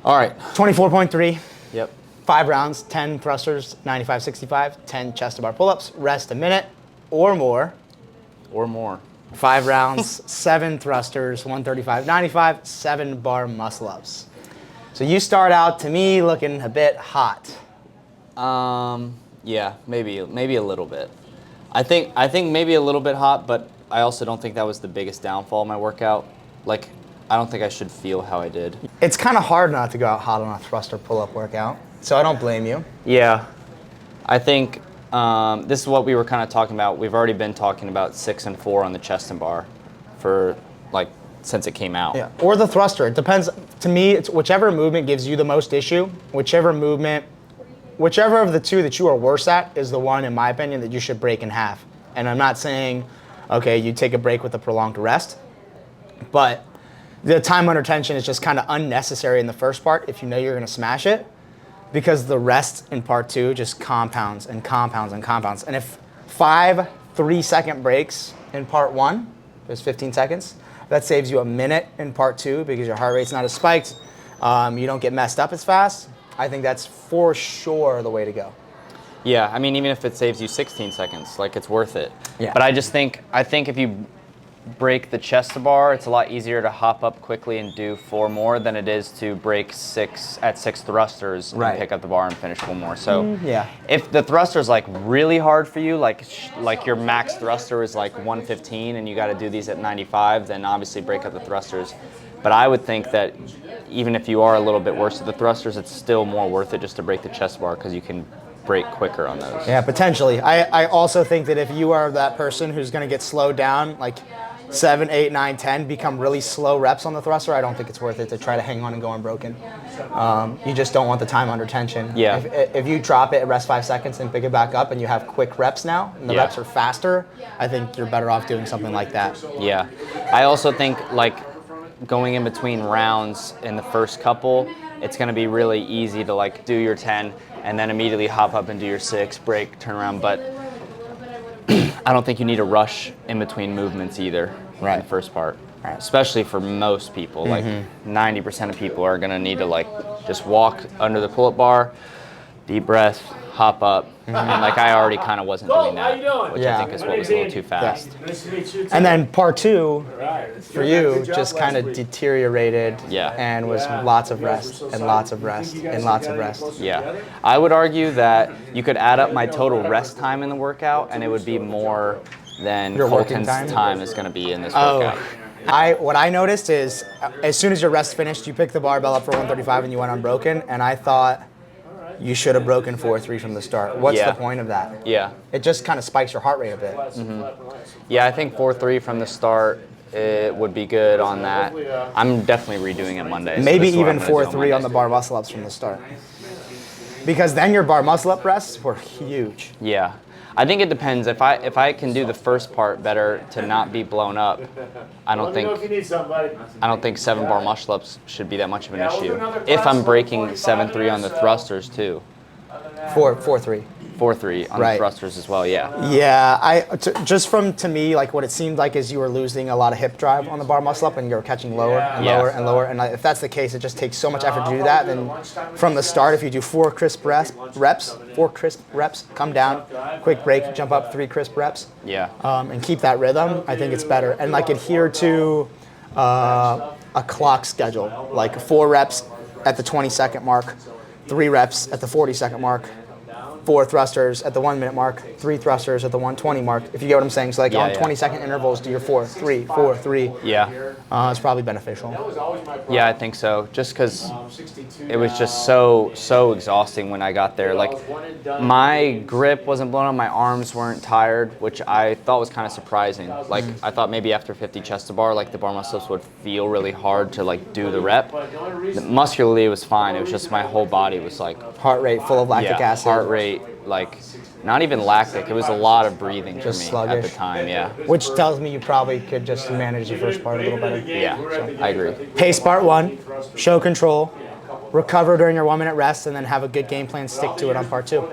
All right. 24.3. Yep. 5 rounds, 10 thrusters, 95-65, 10 chest to bar pull-ups, rest a minute or more. Or more. 5 rounds, 7 thrusters, 135-95, 7 bar muscle-ups. So you start out, to me, looking a bit hot. Yeah, maybe a little bit. I think maybe a little bit hot, but I also don't think that was the biggest downfall of my workout. Like, I don't think I should feel how I did. It's kind of hard not to go out hot on a thruster pull-up workout, so I don't blame you. Yeah. I think this is what we were kind of talking about. We've already been talking about 6 and 4 on the chest and bar for, like, since it came out. Yeah, or the thruster. It depends. To me, it's whichever movement gives you the most issue, whichever of the two that you are worse at is the one, in my opinion, that you should break in half. And I'm not saying, okay, you take a break with a prolonged rest, but the time under tension is just kind of unnecessary in the first part if you know you're going to smash it, because the rest in part 2 just compounds and compounds and compounds. And if 5 3-second breaks in part 1, there's 15 seconds, that saves you a minute in part 2 because your heart rate's not as spiked. You don't get messed up as fast. I think that's for sure the way to go. Yeah, I mean, even if it saves you 16 seconds, like, it's worth it. Yeah. But I think if you break the chest to bar, it's a lot easier to hop up quickly and do 4 more than it is to break 6 thrusters and Right. pick up the bar and finish 1 more. So yeah. if the thruster's like really hard for you, like your max thruster is like 115 and you got to do these at 95, then obviously break up the thrusters. But I would think that even if you are a little bit worse at the thrusters, it's still more worth it just to break the chest bar because you can break quicker on those. Yeah, potentially. I also think that if you are that person who's going to get slowed down, like 7, 8, 9, 10, become really slow reps on the thruster, I don't think it's worth it to try to hang on and go unbroken. You just don't want the time under tension. Yeah. If you drop it, rest 5 seconds, and pick it back up, and you have quick reps now, and the Yeah. reps are faster, I think you're better off doing something like that. Yeah. I also think, like, going in between rounds in the first couple, it's going to be really easy to, like, do your 10 and then immediately hop up and do your 6, break, turn around. But I don't think you need to rush in between movements either in the first part. Right. Especially for most people. Like, 90% of people are going to need to, like, just walk under the pull-up bar, deep breath, hop up. And, like, I already kind of wasn't doing that, which I think is what was a little too fast. And then part 2, for you, just kind of deteriorated and was lots of rest and lots of rest and lots of rest. Yeah. I would argue that you could add up my total rest time in the workout, and it would be more than Your working Colton's time? time is going to be in this workout. What I noticed is, as soon as your rest finished, you picked the barbell up for 135 and you went unbroken, and I thought you should have broken 4-3 from the start. What's the point of that? Yeah. It just kind of spikes your heart rate a bit. Yeah, I think 4-3 from the start, it would be good on that. I'm definitely redoing it Monday. Maybe even 4-3 on the bar muscle ups from the start. Because then your bar muscle up rests were huge. Yeah. I think it depends. If I can do the first part better to not be blown up, I don't think 7 bar muscle ups should be that much of an issue. If I'm breaking 7-3 on the thrusters too. 4-3. 4-3 on the thrusters as well, yeah. Yeah, just to me, like what it seemed like is you were losing a lot of hip drive on the bar muscle up and you were catching lower and lower and lower. And if that's the case, it just takes so much effort to do that. Then from the start, if you do 4 crisp reps, come down, quick break, jump up 3 crisp reps. Yeah. And keep that rhythm, I think it's better. And like adhere to a clock schedule, like 4 reps at the 20-second mark, 3 reps at the 40-second mark, 4 thrusters at the 1 minute mark, 3 thrusters at the 120 mark. If you get what I'm saying, so like on 20-second intervals, do your 4, 3, 4, 3. Yeah. It's probably beneficial. Yeah, I think so. Just because it was just so exhausting when I got there. Like, my grip wasn't blown up, my arms weren't tired, which I thought was kind of surprising. Like, I thought maybe after 50 chest to bar, like the bar muscle-ups would feel really hard to like do the rep. Muscularly, it was fine. It was just my whole body was like heart rate full of lactic acid. Heart rate, like, not even lactic. It was a lot of breathing for me sluggish. at the time. Yeah. Which tells me you probably could just manage the first part a little better. Yeah, I agree. Pace part 1, show control, recover during your 1 minute rest, and then have a good game plan, stick to it on part 2.